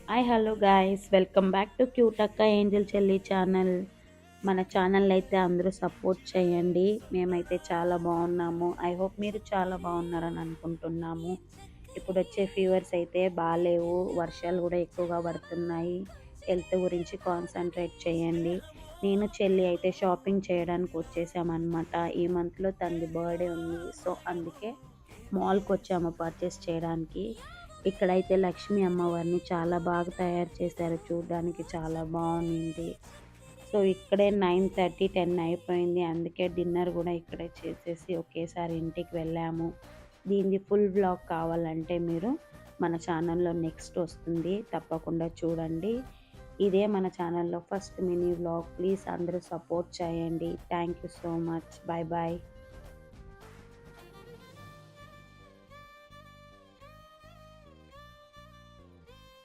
Hi hello guys, welcome back to cute అక్క Angel చెల్లి channel. మన ఛానల్ అయితే అందరూ సపోర్ట్ చేయండి. మేమైతే చాలా బాగున్నాము. ఐ హోప్ మీరు చాలా బాగున్నారని అనుకుంటున్నాము. ఇప్పుడు వచ్చే ఫీవర్స్ అయితే బాగాలేవు, వర్షాలు కూడా ఎక్కువగా పడుతున్నాయి. హెల్త్ గురించి కాన్సన్ట్రేట్ చేయండి. నేను చెల్లి అయితే షాపింగ్ చేయడానికి వచ్చేసామన్నమాట. ఈ మంత్లో తనది బర్త్డే ఉంది, సో అందుకే మాల్కి వచ్చాము పర్చేస్ చేయడానికి. ఇక్కడైతే లక్ష్మీ అమ్మవారిని చాలా బాగా తయారు చేశారు, చూడడానికి చాలా బాగుంది. సో ఇక్కడే 9:30 10 అయిపోయింది, అందుకే డిన్నర్ కూడా ఇక్కడే చేసేసి ఒకేసారి ఇంటికి వెళ్ళాము. దీనిది ఫుల్ బ్లాగ్ కావాలంటే మీరు మన ఛానల్లో నెక్స్ట్ వస్తుంది, తప్పకుండా చూడండి. ఇదే మన ఛానల్లో ఫస్ట్ మినీ వ్లాగ్. ప్లీజ్ అందరూ సపోర్ట్ చేయండి. Thank you so much. Bye bye.